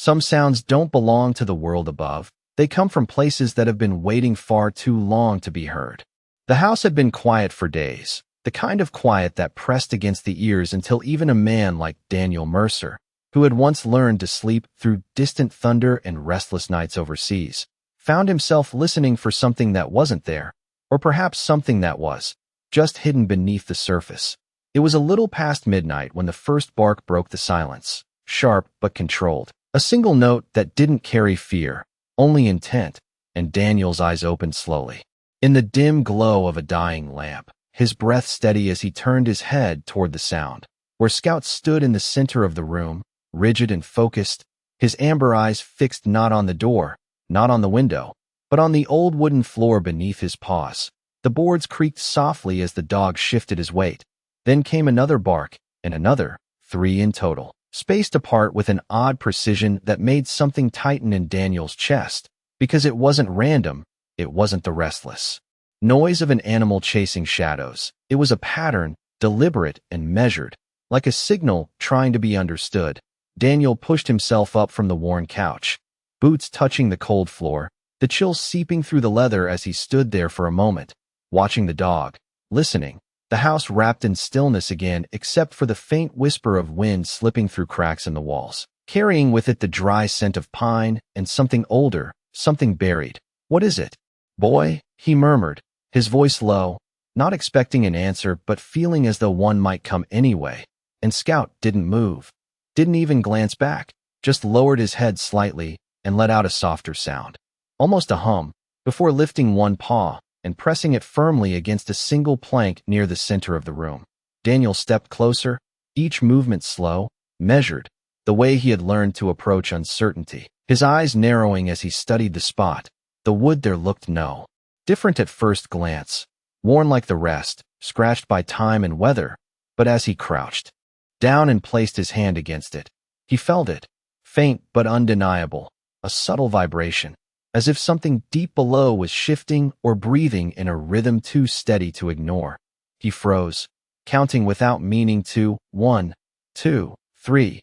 Some sounds don't belong to the world above. They come from places that have been waiting far too long to be heard. The house had been quiet for days, the kind of quiet that pressed against the ears until even a man like Daniel Mercer, who had once learned to sleep through distant thunder and restless nights overseas, found himself listening for something that wasn't there, or perhaps something that was, just hidden beneath the surface. It was a little past midnight when the first bark broke the silence, sharp but controlled. A single note that didn't carry fear, only intent, and Daniel's eyes opened slowly. In the dim glow of a dying lamp, his breath steady as he turned his head toward the sound, where Scout stood in the center of the room, rigid and focused, his amber eyes fixed not on the door, not on the window, but on the old wooden floor beneath his paws. The boards creaked softly as the dog shifted his weight. Then came another bark, and another, 3 in total, spaced apart with an odd precision that made something tighten in Daniel's chest, because it wasn't random, it wasn't the restless noise of an animal chasing shadows. It was a pattern, deliberate and measured, like a signal trying to be understood. Daniel pushed himself up from the worn couch, boots touching the cold floor, the chill seeping through the leather as he stood there for a moment, watching the dog, listening. The house wrapped in stillness again except for the faint whisper of wind slipping through cracks in the walls, carrying with it the dry scent of pine and something older, something buried. "What is it, boy?" he murmured, his voice low, not expecting an answer but feeling as though one might come anyway. And Scout didn't move, didn't even glance back, just lowered his head slightly and let out a softer sound, almost a hum, before lifting one paw and pressing it firmly against a single plank near the center of the room. Daniel stepped closer, each movement slow, measured, the way he had learned to approach uncertainty, his eyes narrowing as he studied the spot. The wood there looked different at first glance, worn like the rest, scratched by time and weather, but as he crouched down and placed his hand against it, he felt it, faint but undeniable, a subtle vibration, as if something deep below was shifting or breathing in a rhythm too steady to ignore. He froze, counting without meaning to 1, 2, 3.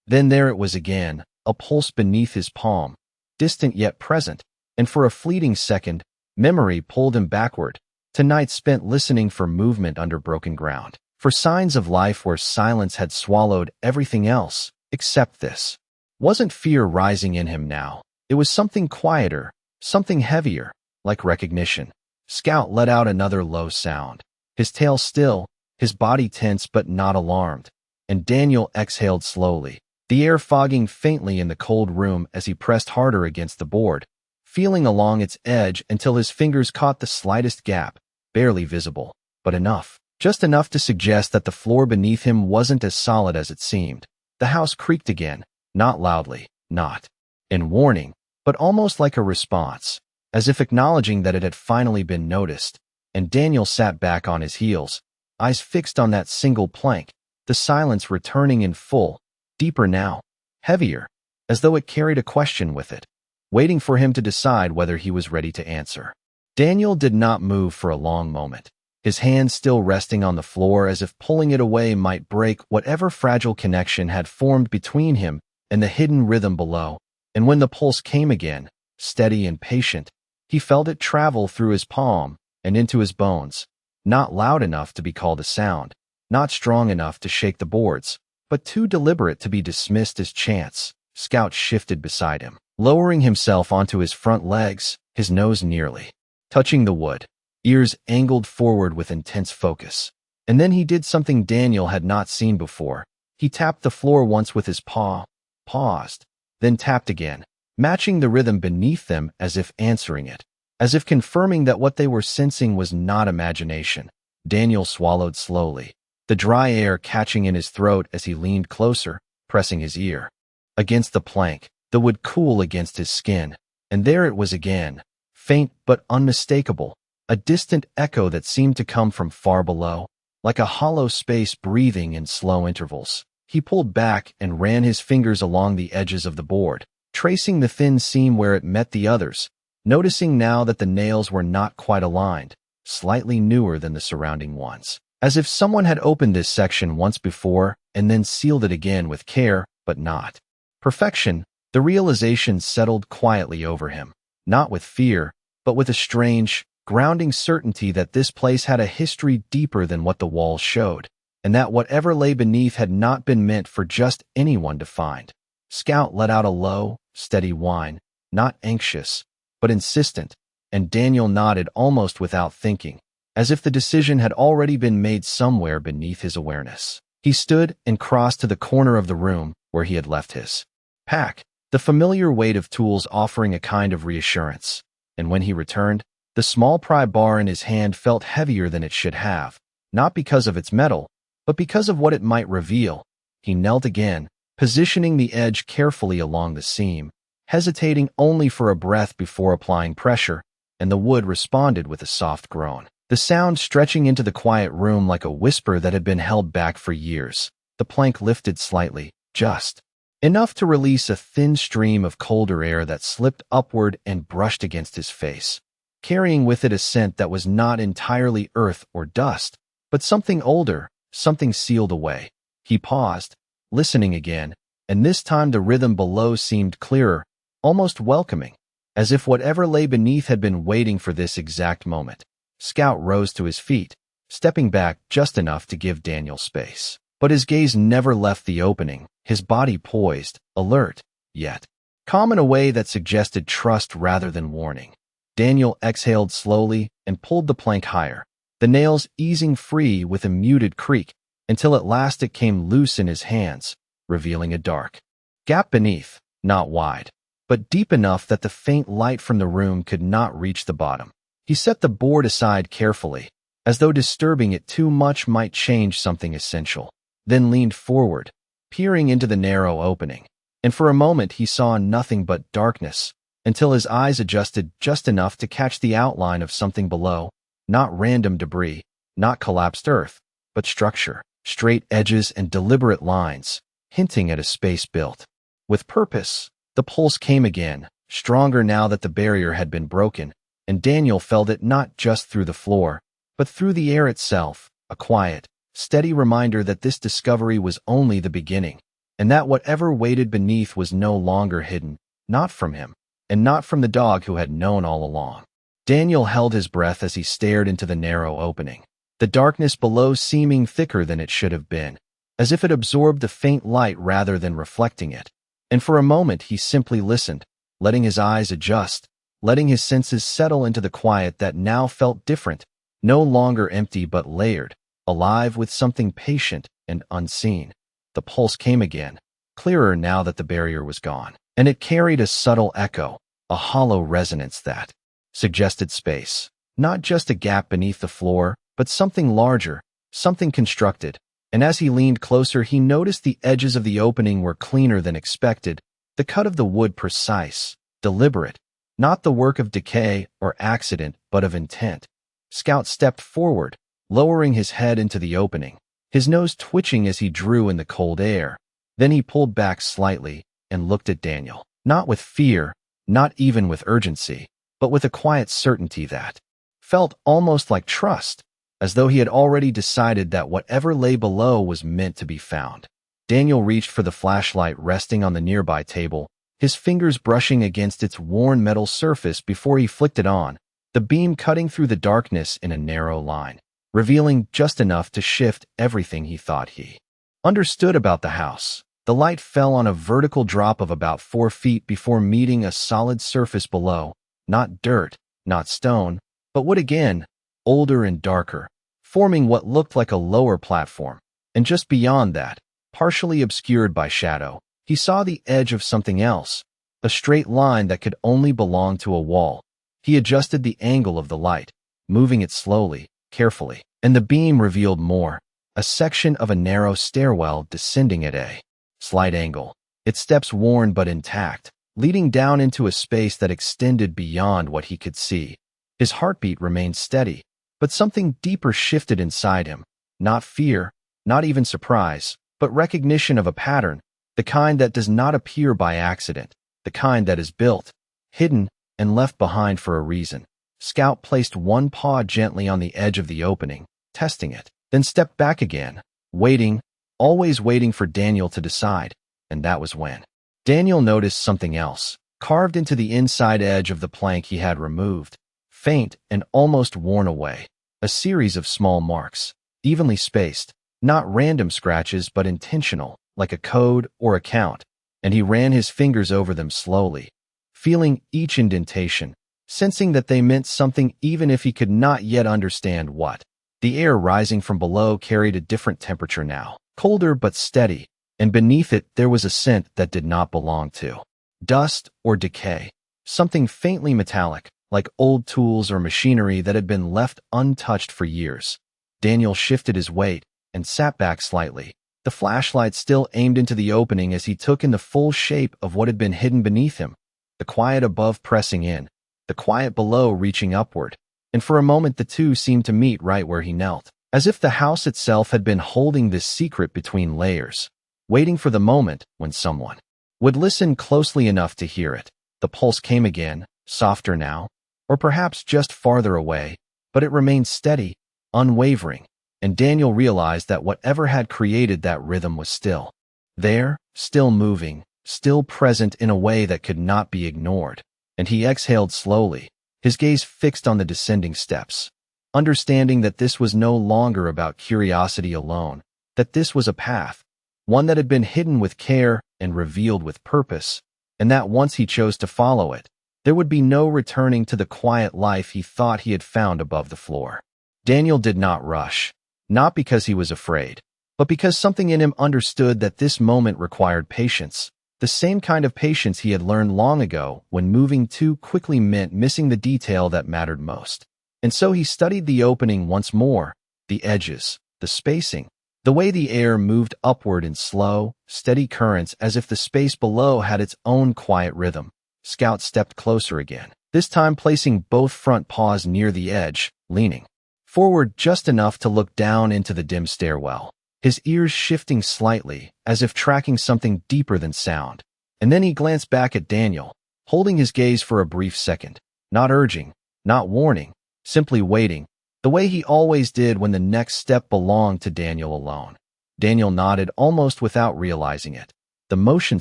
Then there it was again, a pulse beneath his palm, distant yet present, and for a fleeting second, memory pulled him backward, to nights spent listening for movement under broken ground, for signs of life where silence had swallowed everything else, except this. Wasn't fear rising in him now? It was something quieter, something heavier, like recognition. Scout let out another low sound, his tail still, his body tense but not alarmed, and Daniel exhaled slowly, the air fogging faintly in the cold room as he pressed harder against the board, feeling along its edge until his fingers caught the slightest gap, barely visible, but enough, just enough to suggest that the floor beneath him wasn't as solid as it seemed. The house creaked again, not loudly, not in warning, but almost like a response, as if acknowledging that it had finally been noticed, and Daniel sat back on his heels, eyes fixed on that single plank, the silence returning in full, deeper now, heavier, as though it carried a question with it, waiting for him to decide whether he was ready to answer. Daniel did not move for a long moment, his hand still resting on the floor as if pulling it away might break whatever fragile connection had formed between him and the hidden rhythm below. And when the pulse came again, steady and patient, he felt it travel through his palm and into his bones, not loud enough to be called a sound, not strong enough to shake the boards, but too deliberate to be dismissed as chance. Scout shifted beside him, lowering himself onto his front legs, his nose nearly touching the wood, ears angled forward with intense focus. And then he did something Daniel had not seen before. He tapped the floor once with his paw, paused, then tapped again, matching the rhythm beneath them as if answering it, as if confirming that what they were sensing was not imagination. Daniel swallowed slowly, the dry air catching in his throat as he leaned closer, pressing his ear against the plank, the wood cool against his skin. And there it was again, faint but unmistakable, a distant echo that seemed to come from far below, like a hollow space breathing in slow intervals. He pulled back and ran his fingers along the edges of the board, tracing the thin seam where it met the others, noticing now that the nails were not quite aligned, slightly newer than the surrounding ones, as if someone had opened this section once before and then sealed it again with care, but not perfection, The realization settled quietly over him, not with fear, but with a strange, grounding certainty that this place had a history deeper than what the walls showed, and that whatever lay beneath had not been meant for just anyone to find. Scout let out a low, steady whine, not anxious, but insistent, and Daniel nodded almost without thinking, as if the decision had already been made somewhere beneath his awareness. He stood and crossed to the corner of the room where he had left his pack, the familiar weight of tools offering a kind of reassurance. And when he returned, the small pry bar in his hand felt heavier than it should have, not because of its metal, but because of what it might reveal. He knelt again, positioning the edge carefully along the seam, hesitating only for a breath before applying pressure, and the wood responded with a soft groan. The sound stretching into the quiet room like a whisper that had been held back for years. The plank lifted slightly, just enough to release a thin stream of colder air that slipped upward and brushed against his face, carrying with it a scent that was not entirely earth or dust, but something older, something sealed away. He paused, listening again, and this time the rhythm below seemed clearer, almost welcoming, as if whatever lay beneath had been waiting for this exact moment. Scout rose to his feet, stepping back just enough to give Daniel space. But his gaze never left the opening, his body poised, alert, yet calm in a way that suggested trust rather than warning. Daniel exhaled slowly and pulled the plank higher, the nails easing free with a muted creak, until at last it came loose in his hands, revealing a dark gap beneath, not wide, but deep enough that the faint light from the room could not reach the bottom. He set the board aside carefully, as though disturbing it too much might change something essential, then leaned forward, peering into the narrow opening. And for a moment he saw nothing but darkness, until his eyes adjusted just enough to catch the outline of something below, not random debris, not collapsed earth, but structure, straight edges and deliberate lines, hinting at a space built with purpose. The pulse came again, stronger now that the barrier had been broken, and Daniel felt it not just through the floor, but through the air itself, a quiet, steady reminder that this discovery was only the beginning, and that whatever waited beneath was no longer hidden, not from him, and not from the dog who had known all along. Daniel held his breath as he stared into the narrow opening, the darkness below seeming thicker than it should have been, as if it absorbed the faint light rather than reflecting it. And for a moment he simply listened, letting his eyes adjust, letting his senses settle into the quiet that now felt different, no longer empty but layered, alive with something patient and unseen. The pulse came again, clearer now that the barrier was gone, and it carried a subtle echo, a hollow resonance that suggested space, not just a gap beneath the floor, but something larger, something constructed. And as he leaned closer, he noticed the edges of the opening were cleaner than expected, the cut of the wood precise, deliberate, not the work of decay or accident, but of intent. Scout stepped forward, lowering his head into the opening, his nose twitching as he drew in the cold air. Then he pulled back slightly and looked at Daniel, not with fear, not even with urgency, but with a quiet certainty that felt almost like trust, as though he had already decided that whatever lay below was meant to be found. Daniel reached for the flashlight resting on the nearby table, his fingers brushing against its worn metal surface before he flicked it on, the beam cutting through the darkness in a narrow line, revealing just enough to shift everything he thought he understood about the house. The light fell on a vertical drop of about 4 feet before meeting a solid surface below, not dirt, not stone, but wood again, older and darker, forming what looked like a lower platform. And just beyond that, partially obscured by shadow, he saw the edge of something else, a straight line that could only belong to a wall. He adjusted the angle of the light, moving it slowly, carefully, and the beam revealed more, a section of a narrow stairwell descending at a slight angle, its steps worn but intact, leading down into a space that extended beyond what he could see. His heartbeat remained steady, but something deeper shifted inside him, not fear, not even surprise, but recognition of a pattern, the kind that does not appear by accident, the kind that is built, hidden, and left behind for a reason. Scout placed one paw gently on the edge of the opening, testing it, then stepped back again, waiting, always waiting for Daniel to decide, and that was when Daniel noticed something else, carved into the inside edge of the plank he had removed, faint and almost worn away. A series of small marks, evenly spaced, not random scratches but intentional, like a code or a count, and he ran his fingers over them slowly, feeling each indentation, sensing that they meant something even if he could not yet understand what. The air rising from below carried a different temperature now, colder but steady, and beneath it there was a scent that did not belong to dust or decay, something faintly metallic, like old tools or machinery that had been left untouched for years. Daniel shifted his weight and sat back slightly, the flashlight still aimed into the opening as he took in the full shape of what had been hidden beneath him, the quiet above pressing in, the quiet below reaching upward, and for a moment the two seemed to meet right where he knelt, as if the house itself had been holding this secret between layers, waiting for the moment when someone would listen closely enough to hear it. The pulse came again, softer now, or perhaps just farther away, but it remained steady, unwavering, and Daniel realized that whatever had created that rhythm was still there, still moving, still present in a way that could not be ignored. And he exhaled slowly, his gaze fixed on the descending steps, understanding that this was no longer about curiosity alone, that this was a path, one that had been hidden with care and revealed with purpose, and that once he chose to follow it, there would be no returning to the quiet life he thought he had found above the floor. Daniel did not rush, not because he was afraid, but because something in him understood that this moment required patience, the same kind of patience he had learned long ago when moving too quickly meant missing the detail that mattered most. And so he studied the opening once more, the edges, the spacing, the way the air moved upward in slow, steady currents as if the space below had its own quiet rhythm. Scout stepped closer again, this time placing both front paws near the edge, leaning forward just enough to look down into the dim stairwell, his ears shifting slightly as if tracking something deeper than sound. And then he glanced back at Daniel, holding his gaze for a brief second, not urging, not warning, simply waiting, the way he always did when the next step belonged to Daniel alone. Daniel nodded almost without realizing it, the motion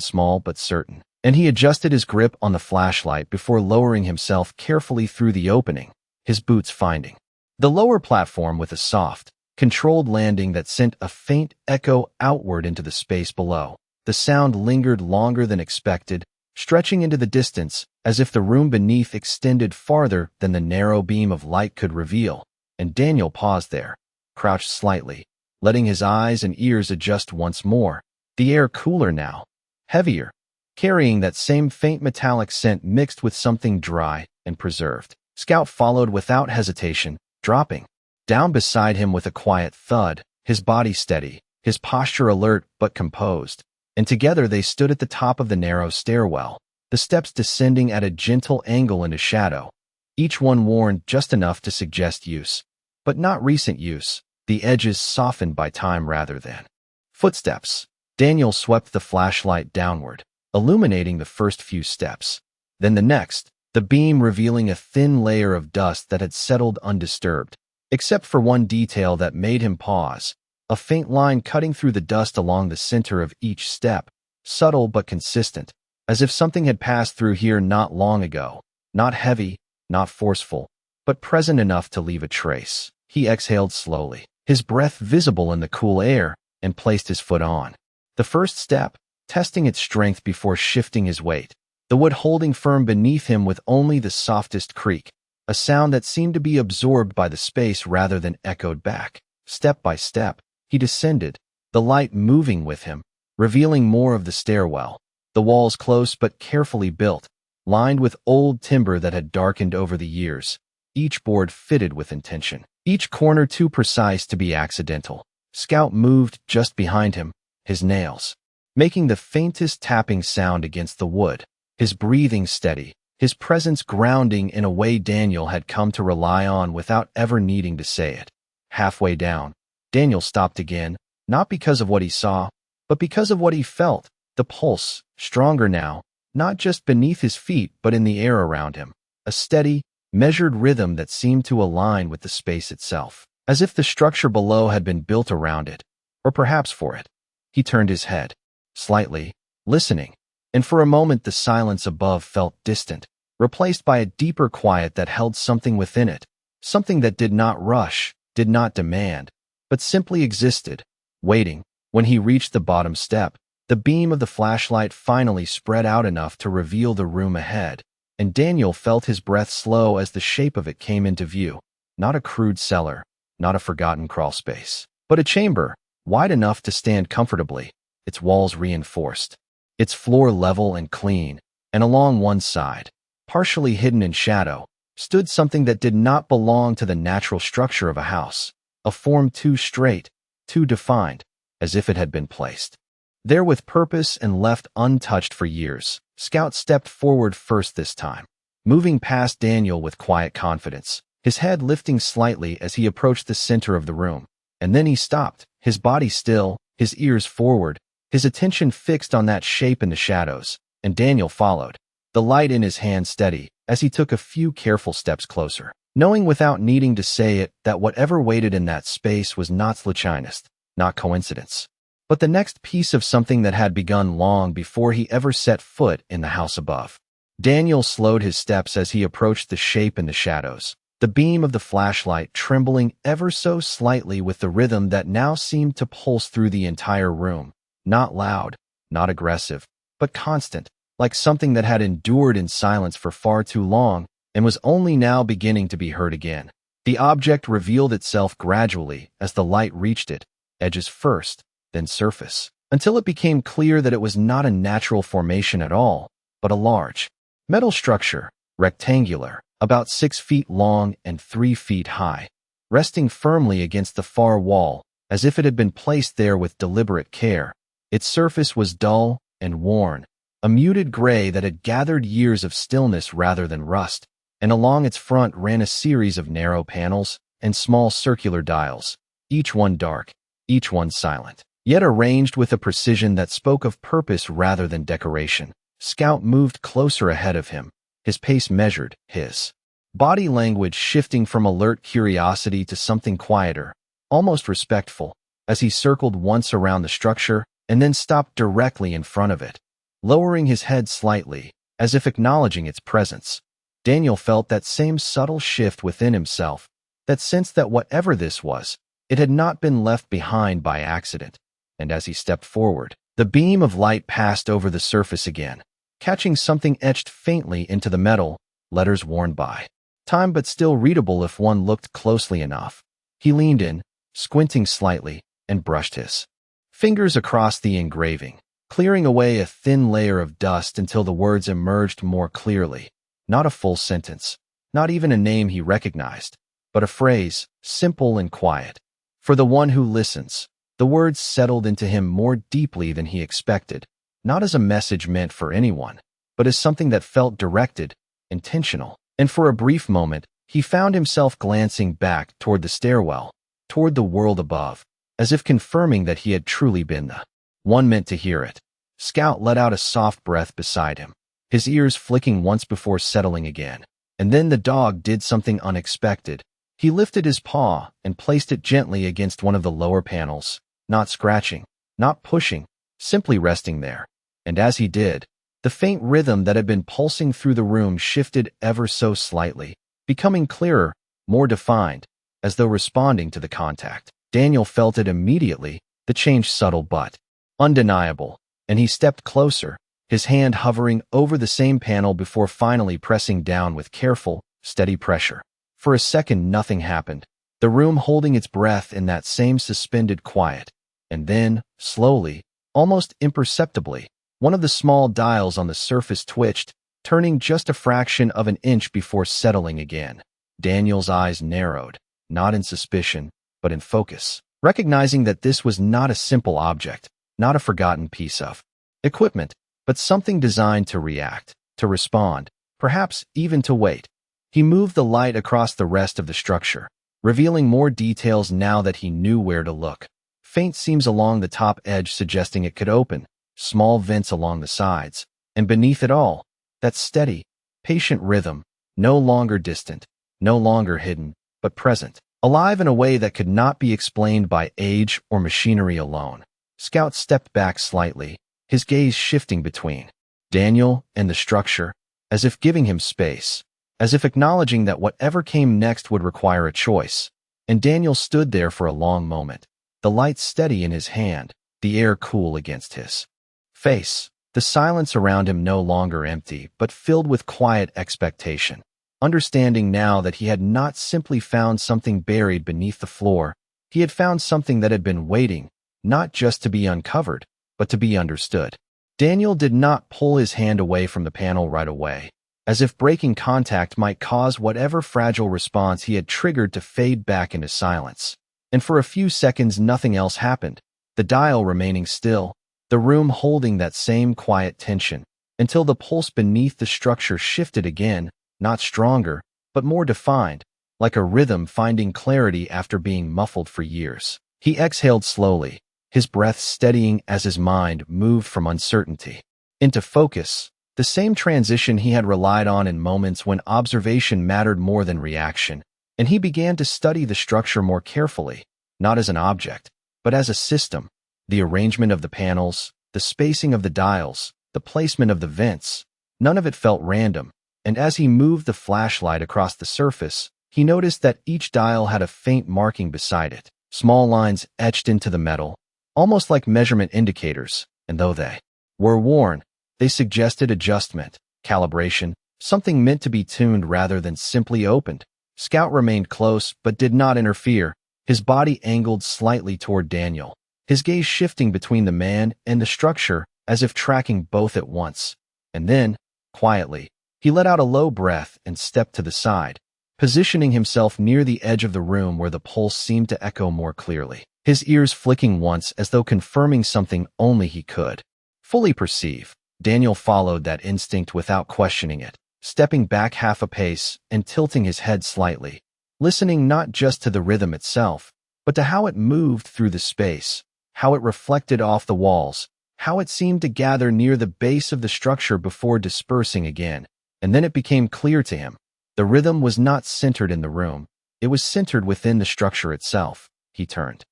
small but certain, and he adjusted his grip on the flashlight before lowering himself carefully through the opening, his boots finding the lower platform with a soft, controlled landing that sent a faint echo outward into the space below. The sound lingered longer than expected, stretching into the distance as if the room beneath extended farther than the narrow beam of light could reveal. And Daniel paused there, crouched slightly, letting his eyes and ears adjust once more, the air cooler now, heavier, carrying that same faint metallic scent mixed with something dry and preserved. Scout followed without hesitation, dropping down beside him with a quiet thud, his body steady, his posture alert but composed, and together they stood at the top of the narrow stairwell, the steps descending at a gentle angle into shadow, each one worn just enough to suggest use, but not recent use, the edges softened by time rather than footsteps. Daniel swept the flashlight downward, illuminating the first few steps, then the next, the beam revealing a thin layer of dust that had settled undisturbed, except for one detail that made him pause, a faint line cutting through the dust along the center of each step, subtle but consistent, as if something had passed through here not long ago, not heavy, not forceful, but present enough to leave a trace. He exhaled slowly, his breath visible in the cool air, and placed his foot on the first step, testing its strength before shifting his weight, the wood holding firm beneath him with only the softest creak, a sound that seemed to be absorbed by the space rather than echoed back. Step by step, he descended, the light moving with him, revealing more of the stairwell, the walls close but carefully built, lined with old timber that had darkened over the years, each board fitted with intention, each corner too precise to be accidental. Scout moved just behind him, his nails making the faintest tapping sound against the wood, his breathing steady, his presence grounding in a way Daniel had come to rely on without ever needing to say it. Halfway down, Daniel stopped again, not because of what he saw, but because of what he felt, the pulse, stronger now, not just beneath his feet but in the air around him, a steady, measured rhythm that seemed to align with the space itself, as if the structure below had been built around it, or perhaps for it. He turned his head, slightly, listening, and for a moment the silence above felt distant, replaced by a deeper quiet that held something within it, something that did not rush, did not demand, but simply existed, waiting. When he reached the bottom step, the beam of the flashlight finally spread out enough to reveal the room ahead, and Daniel felt his breath slow as the shape of it came into view. Not a crude cellar, not a forgotten crawlspace, but a chamber, wide enough to stand comfortably, its walls reinforced, its floor level and clean, and along one side, partially hidden in shadow, stood something that did not belong to the natural structure of a house, a form too straight, too defined, as if it had been placed there with purpose and left untouched for years. Scout stepped forward first this time, moving past Daniel with quiet confidence, his head lifting slightly as he approached the center of the room. And then he stopped, his body still, his ears forward, his attention fixed on that shape in the shadows, and Daniel followed, the light in his hand steady, as he took a few careful steps closer, knowing without needing to say it that whatever waited in that space was not sluchinist, not coincidence, but the next piece of something that had begun long before he ever set foot in the house above. Daniel slowed his steps as he approached the shape in the shadows, the beam of the flashlight trembling ever so slightly with the rhythm that now seemed to pulse through the entire room, not loud, not aggressive, but constant, like something that had endured in silence for far too long and was only now beginning to be heard again. The object revealed itself gradually as the light reached it, edges first, then surface, until it became clear that it was not a natural formation at all, but a large metal structure, rectangular, about 6 feet long and 3 feet high, resting firmly against the far wall, as if it had been placed there with deliberate care. Its surface was dull and worn, a muted gray that had gathered years of stillness rather than rust, and along its front ran a series of narrow panels and small circular dials, each one dark, each one silent, yet arranged with a precision that spoke of purpose rather than decoration. Scout moved closer ahead of him, his pace measured, his body language shifting from alert curiosity to something quieter, almost respectful, as he circled once around the structure and then stopped directly in front of it, lowering his head slightly, as if acknowledging its presence. Daniel felt that same subtle shift within himself, that sense that whatever this was, it had not been left behind by accident, and as he stepped forward, the beam of light passed over the surface again, catching something etched faintly into the metal, letters worn by time but still readable if one looked closely enough. He leaned in, squinting slightly, and brushed his fingers across the engraving, clearing away a thin layer of dust until the words emerged more clearly. Not a full sentence, not even a name he recognized, but a phrase, simple and quiet. For the one who listens. The words settled into him more deeply than he expected, not as a message meant for anyone, but as something that felt directed, intentional. And for a brief moment, he found himself glancing back toward the stairwell, toward the world above, as if confirming that he had truly been the one meant to hear it. Scout let out a soft breath beside him, his ears flicking once before settling again. And then the dog did something unexpected. He lifted his paw and placed it gently against one of the lower panels, not scratching, not pushing, simply resting there. And as he did, the faint rhythm that had been pulsing through the room shifted ever so slightly, becoming clearer, more defined, as though responding to the contact. Daniel felt it immediately, the change subtle but undeniable, and he stepped closer, his hand hovering over the same panel before finally pressing down with careful, steady pressure. For a second nothing happened, the room holding its breath in that same suspended quiet. And then, slowly, almost imperceptibly, one of the small dials on the surface twitched, turning just a fraction of an inch before settling again. Daniel's eyes narrowed, not in suspicion, but in focus, recognizing that this was not a simple object, not a forgotten piece of equipment, but something designed to react, to respond, perhaps even to wait. He moved the light across the rest of the structure, revealing more details now that he knew where to look. Faint seams along the top edge suggesting it could open, small vents along the sides, and beneath it all, that steady, patient rhythm, no longer distant, no longer hidden, but present, alive in a way that could not be explained by age or machinery alone. Scout stepped back slightly, his gaze shifting between Daniel and the structure, as if giving him space, as if acknowledging that whatever came next would require a choice. And Daniel stood there for a long moment, the light steady in his hand, the air cool against his face, the silence around him no longer empty, but filled with quiet expectation, understanding now that he had not simply found something buried beneath the floor, he had found something that had been waiting, not just to be uncovered, but to be understood. Daniel did not pull his hand away from the panel right away, as if breaking contact might cause whatever fragile response he had triggered to fade back into silence. And for a few seconds nothing else happened, the dial remaining still, the room holding that same quiet tension, until the pulse beneath the structure shifted again, not stronger, but more defined, like a rhythm finding clarity after being muffled for years. He exhaled slowly, his breath steadying as his mind moved from uncertainty into focus, the same transition he had relied on in moments when observation mattered more than reaction, and he began to study the structure more carefully, not as an object, but as a system. The arrangement of the panels, the spacing of the dials, the placement of the vents, none of it felt random, and as he moved the flashlight across the surface, he noticed that each dial had a faint marking beside it, small lines etched into the metal, almost like measurement indicators, and though they were worn, they suggested adjustment, calibration, something meant to be tuned rather than simply opened. Scout remained close but did not interfere, his body angled slightly toward Daniel, his gaze shifting between the man and the structure as if tracking both at once. And then, quietly, he let out a low breath and stepped to the side, positioning himself near the edge of the room where the pulse seemed to echo more clearly, his ears flicking once as though confirming something only he could fully perceive. Daniel followed that instinct without questioning it, stepping back half a pace and tilting his head slightly, listening not just to the rhythm itself, but to how it moved through the space, how it reflected off the walls, how it seemed to gather near the base of the structure before dispersing again. And then it became clear to him. The rhythm was not centered in the room, it was centered within the structure itself. He turned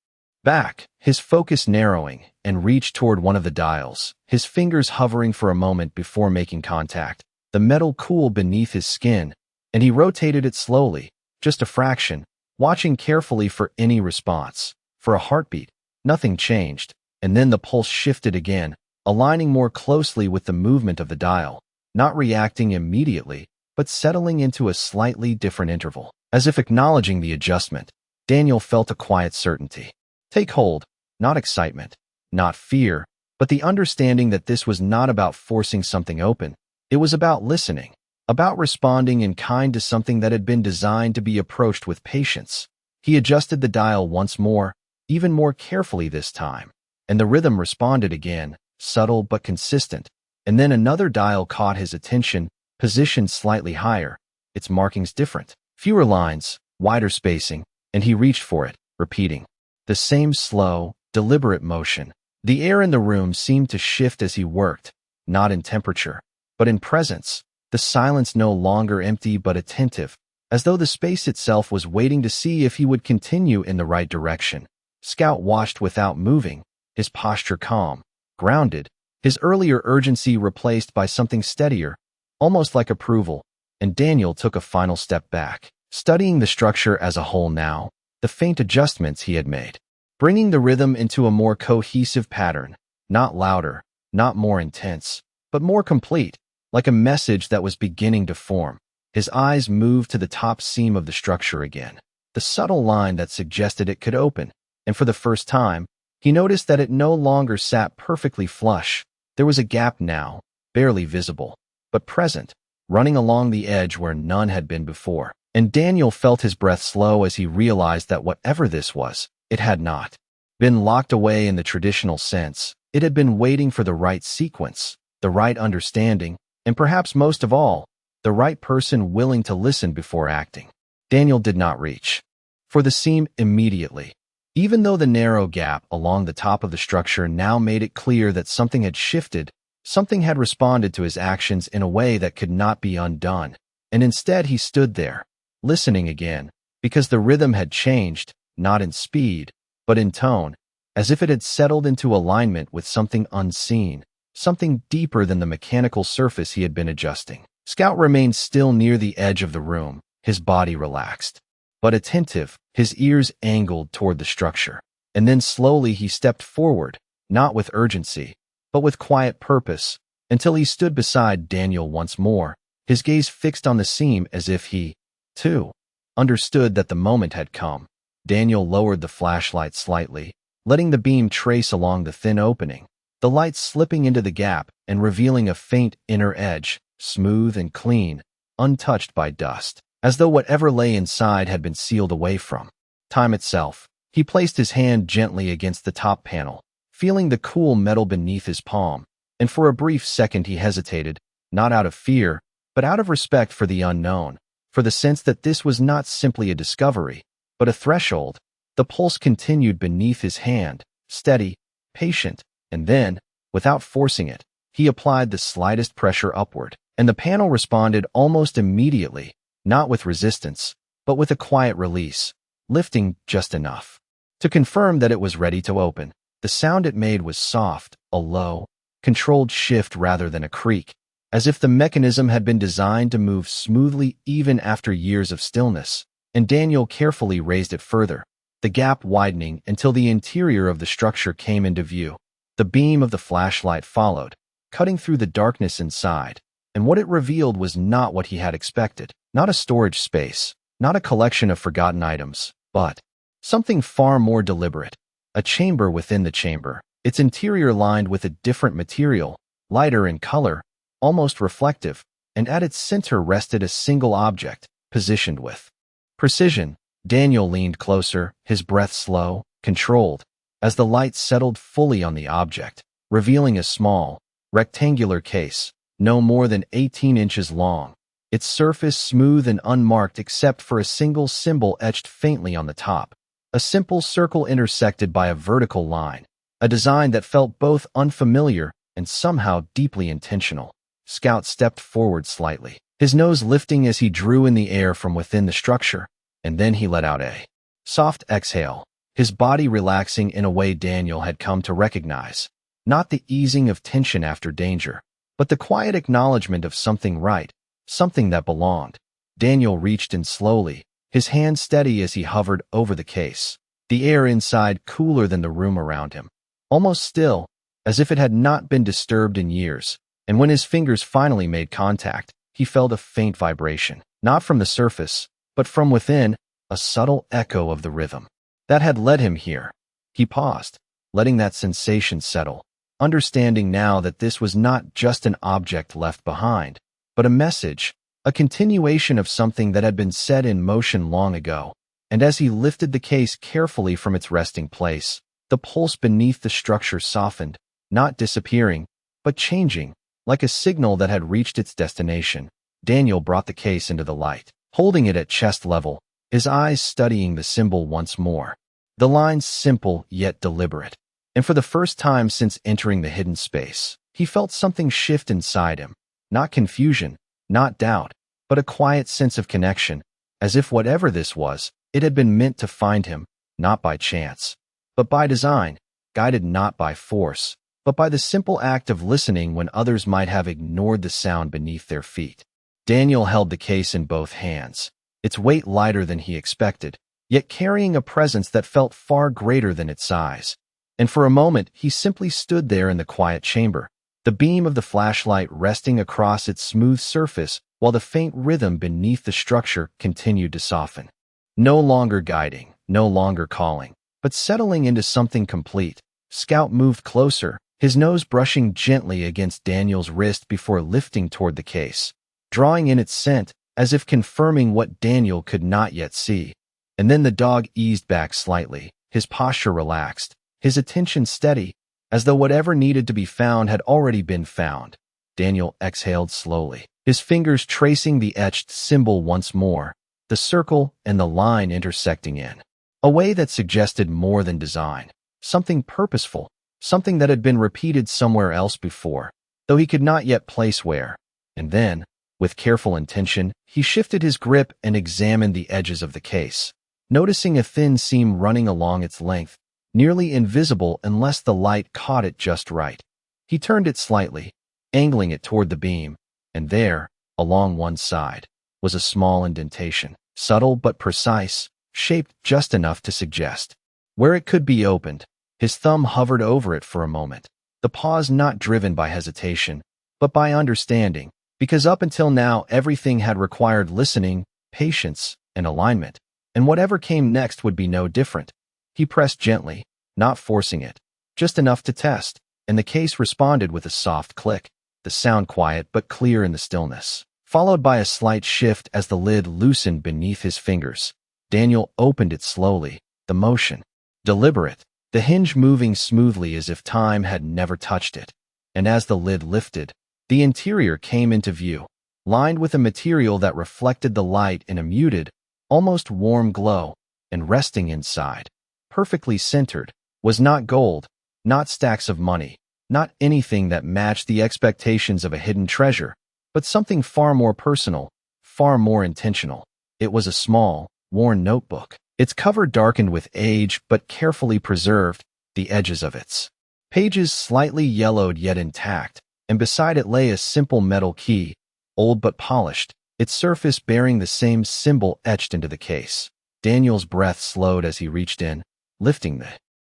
back, his focus narrowing, and reached toward one of the dials, his fingers hovering for a moment before making contact, the metal cool beneath his skin, and he rotated it slowly, just a fraction, watching carefully for any response. For a heartbeat, nothing changed, and then the pulse shifted again, aligning more closely with the movement of the dial, not reacting immediately, but settling into a slightly different interval. As if acknowledging the adjustment, Daniel felt a quiet certainty take hold, not excitement, not fear, but the understanding that this was not about forcing something open. It was about listening, about responding in kind to something that had been designed to be approached with patience. He adjusted the dial once more, even more carefully this time, and the rhythm responded again, subtle but consistent. And then another dial caught his attention, positioned slightly higher, its markings different, fewer lines, wider spacing, and he reached for it, repeating the same slow, deliberate motion. The air in the room seemed to shift as he worked, not in temperature, but in presence, the silence no longer empty but attentive, as though the space itself was waiting to see if he would continue in the right direction. Scout watched without moving, his posture calm, grounded, his earlier urgency replaced by something steadier, almost like approval, and Daniel took a final step back, studying the structure as a whole now, the faint adjustments he had made, bringing the rhythm into a more cohesive pattern, not louder, not more intense, but more complete, like a message that was beginning to form. His eyes moved to the top seam of the structure again, the subtle line that suggested it could open, and for the first time, he noticed that it no longer sat perfectly flush. There was a gap now, barely visible, but present, running along the edge where none had been before. And Daniel felt his breath slow as he realized that whatever this was, it had not been locked away in the traditional sense. It had been waiting for the right sequence, the right understanding, and perhaps most of all, the right person willing to listen before acting. Daniel did not reach for the seam immediately, even though the narrow gap along the top of the structure now made it clear that something had shifted, something had responded to his actions in a way that could not be undone. And instead he stood there, listening again, because the rhythm had changed, not in speed, but in tone, as if it had settled into alignment with something unseen, something deeper than the mechanical surface he had been adjusting. Scout remained still near the edge of the room, his body relaxed, but attentive, his ears angled toward the structure. And then slowly he stepped forward, not with urgency, but with quiet purpose, until he stood beside Daniel once more, his gaze fixed on the seam as if he, too, understood that the moment had come. Daniel lowered the flashlight slightly, letting the beam trace along the thin opening, the light slipping into the gap and revealing a faint inner edge, smooth and clean, untouched by dust, as though whatever lay inside had been sealed away from time itself. He placed his hand gently against the top panel, feeling the cool metal beneath his palm, and for a brief second he hesitated, not out of fear, but out of respect for the unknown, for the sense that this was not simply a discovery, but a threshold. The pulse continued beneath his hand, steady, patient, and then, without forcing it, he applied the slightest pressure upward, and the panel responded almost immediately, not with resistance, but with a quiet release, lifting just enough to confirm that it was ready to open. The sound it made was soft, a low, controlled shift rather than a creak, as if the mechanism had been designed to move smoothly even after years of stillness. And Daniel carefully raised it further, the gap widening until the interior of the structure came into view. The beam of the flashlight followed, cutting through the darkness inside, and what it revealed was not what he had expected. Not a storage space, not a collection of forgotten items, but something far more deliberate. A chamber within the chamber, its interior lined with a different material, lighter in color, almost reflective, and at its center rested a single object, positioned with precision. Daniel leaned closer, his breath slow, controlled, as the light settled fully on the object, revealing a small, rectangular case, no more than 18 inches long, its surface smooth and unmarked except for a single symbol etched faintly on the top. A simple circle intersected by a vertical line, a design that felt both unfamiliar and somehow deeply intentional. Scout stepped forward slightly, his nose lifting as he drew in the air from within the structure, and then he let out a soft exhale, his body relaxing in a way Daniel had come to recognize. Not the easing of tension after danger, but the quiet acknowledgement of something right, something that belonged. Daniel reached in slowly, his hand steady as he hovered over the case, the air inside cooler than the room around him, almost still, as if it had not been disturbed in years. And when his fingers finally made contact, he felt a faint vibration, not from the surface, but from within, a subtle echo of the rhythm that had led him here. He paused, letting that sensation settle, understanding now that this was not just an object left behind, but a message, a continuation of something that had been set in motion long ago. And as he lifted the case carefully from its resting place, the pulse beneath the structure softened, not disappearing, but changing, like a signal that had reached its destination. Daniel brought the case into the light, holding it at chest level, his eyes studying the symbol once more. The lines simple yet deliberate, and for the first time since entering the hidden space, he felt something shift inside him. Not confusion, not doubt, but a quiet sense of connection, as if whatever this was, it had been meant to find him, not by chance, but by design, guided not by force, but by the simple act of listening when others might have ignored the sound beneath their feet. Daniel held the case in both hands, its weight lighter than he expected, yet carrying a presence that felt far greater than its size. And for a moment, he simply stood there in the quiet chamber, the beam of the flashlight resting across its smooth surface while the faint rhythm beneath the structure continued to soften. No longer guiding, no longer calling, but settling into something complete. Scout moved closer, his nose brushing gently against Daniel's wrist before lifting toward the case, drawing in its scent as if confirming what Daniel could not yet see. And then the dog eased back slightly, his posture relaxed, his attention steady, as though whatever needed to be found had already been found. Daniel exhaled slowly, his fingers tracing the etched symbol once more, the circle and the line intersecting in a way that suggested more than design, something purposeful, something that had been repeated somewhere else before, though he could not yet place where. And then, with careful intention, he shifted his grip and examined the edges of the case, noticing a thin seam running along its length, nearly invisible unless the light caught it just right. He turned it slightly, angling it toward the beam, and there, along one side, was a small indentation, subtle but precise, shaped just enough to suggest where it could be opened. His thumb hovered over it for a moment, the pause not driven by hesitation, but by understanding, because up until now everything had required listening, patience, and alignment, and whatever came next would be no different. He pressed gently, not forcing it, just enough to test, and the case responded with a soft click, the sound quiet but clear in the stillness, followed by a slight shift as the lid loosened beneath his fingers. Daniel opened it slowly, the motion deliberate, the hinge moving smoothly as if time had never touched it. And as the lid lifted, the interior came into view, lined with a material that reflected the light in a muted, almost warm glow, and resting inside, perfectly centered, was not gold, not stacks of money, not anything that matched the expectations of a hidden treasure, but something far more personal, far more intentional. It was a small, worn notebook, its cover darkened with age but carefully preserved, the edges of its pages slightly yellowed yet intact, and beside it lay a simple metal key, old but polished, its surface bearing the same symbol etched into the case. Daniel's breath slowed as he reached in, lifting the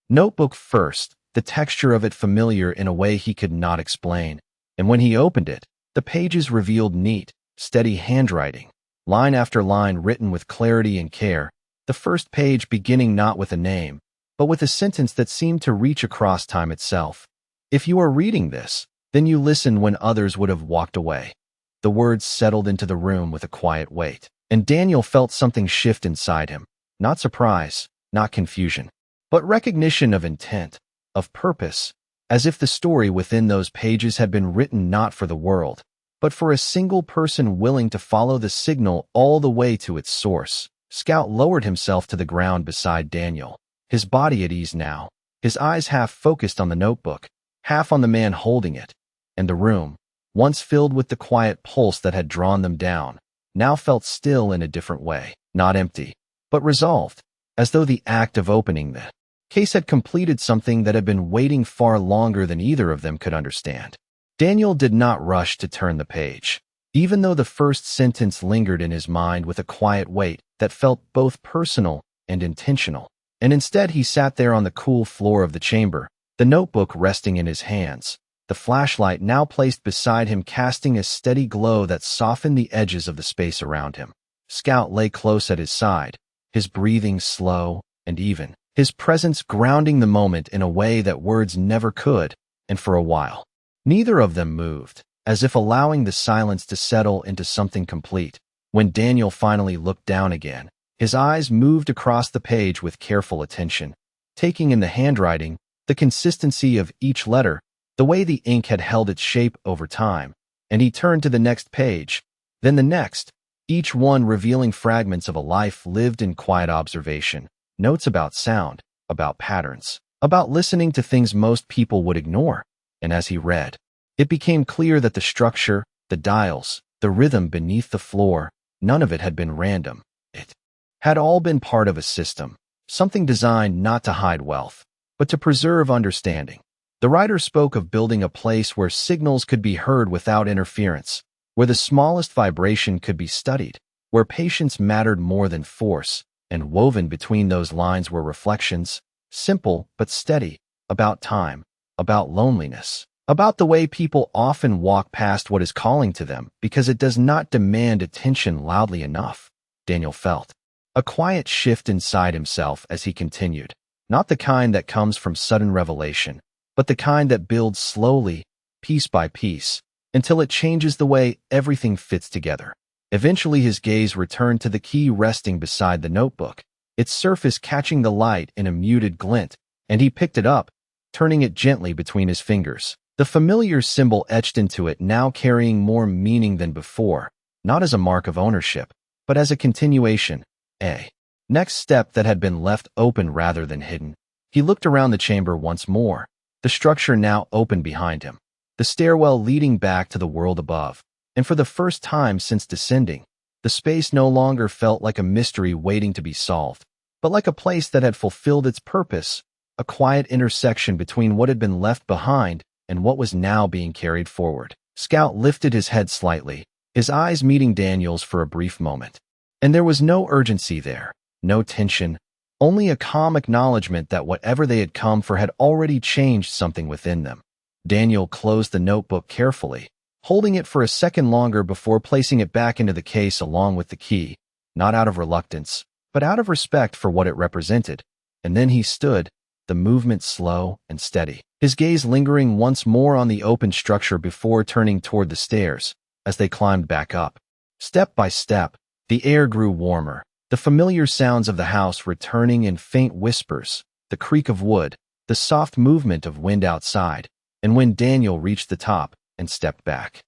notebook first, the texture of it familiar in a way he could not explain, and when he opened it, the pages revealed neat, steady handwriting, line after line written with clarity and care, the first page beginning not with a name, but with a sentence that seemed to reach across time itself. If you are reading this, then you listen when others would have walked away. The words settled into the room with a quiet weight, and Daniel felt something shift inside him, not surprise, not confusion, but recognition of intent, of purpose, as if the story within those pages had been written not for the world, but for a single person willing to follow the signal all the way to its source. Scout lowered himself to the ground beside Daniel, his body at ease now, his eyes half focused on the notebook, half on the man holding it, and the room, once filled with the quiet pulse that had drawn them down, now felt still in a different way, not empty, but resolved, as though the act of opening the case had completed something that had been waiting far longer than either of them could understand. Daniel did not rush to turn the page, even though the first sentence lingered in his mind with a quiet weight that felt both personal and intentional, and instead he sat there on the cool floor of the chamber, the notebook resting in his hands, the flashlight now placed beside him casting a steady glow that softened the edges of the space around him. Scout lay close at his side, his breathing slow and even, his presence grounding the moment in a way that words never could, and for a while, neither of them moved, as if allowing the silence to settle into something complete. When Daniel finally looked down again, his eyes moved across the page with careful attention, taking in the handwriting, the consistency of each letter, the way the ink had held its shape over time, and he turned to the next page, then the next, each one revealing fragments of a life lived in quiet observation, notes about sound, about patterns, about listening to things most people would ignore. And as he read, it became clear that the structure, the dials, the rhythm beneath the floor, none of it had been random. It had all been part of a system, something designed not to hide wealth, but to preserve understanding. The writer spoke of building a place where signals could be heard without interference, where the smallest vibration could be studied, where patience mattered more than force, and woven between those lines were reflections, simple but steady, about time, about loneliness, about the way people often walk past what is calling to them because it does not demand attention loudly enough. Daniel felt a quiet shift inside himself as he continued, not the kind that comes from sudden revelation, but the kind that builds slowly, piece by piece, until it changes the way everything fits together. Eventually his gaze returned to the key resting beside the notebook, its surface catching the light in a muted glint, and he picked it up, turning it gently between his fingers, the familiar symbol etched into it now carrying more meaning than before, not as a mark of ownership, but as a continuation, a next step that had been left open rather than hidden. He looked around the chamber once more, the structure now open behind him, the stairwell leading back to the world above, and for the first time since descending, the space no longer felt like a mystery waiting to be solved, but like a place that had fulfilled its purpose, a quiet intersection between what had been left behind and what was now being carried forward. Scout lifted his head slightly, his eyes meeting Daniel's for a brief moment. And there was no urgency there, no tension, only a calm acknowledgement that whatever they had come for had already changed something within them. Daniel closed the notebook carefully, holding it for a second longer before placing it back into the case along with the key, not out of reluctance, but out of respect for what it represented. And then he stood, the movement slow and steady, his gaze lingering once more on the open structure before turning toward the stairs as they climbed back up. Step by step, the air grew warmer, the familiar sounds of the house returning in faint whispers, the creak of wood, the soft movement of wind outside. And when Daniel reached the top and stepped back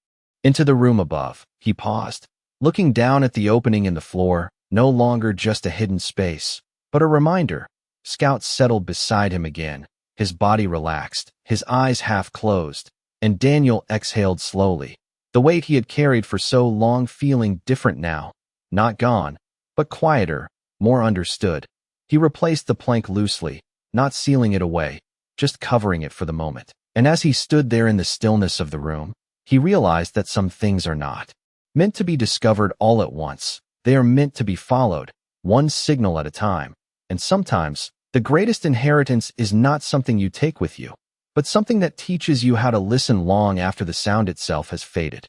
into the room above, he paused, looking down at the opening in the floor, no longer just a hidden space, but a reminder. Scout settled beside him again, his body relaxed, his eyes half closed, and Daniel exhaled slowly, the weight he had carried for so long feeling different now, not gone, but quieter, more understood. He replaced the plank loosely, not sealing it away, just covering it for the moment. And as he stood there in the stillness of the room, he realized that some things are not meant to be discovered all at once. They are meant to be followed, one signal at a time. And sometimes, the greatest inheritance is not something you take with you, but something that teaches you how to listen long after the sound itself has faded.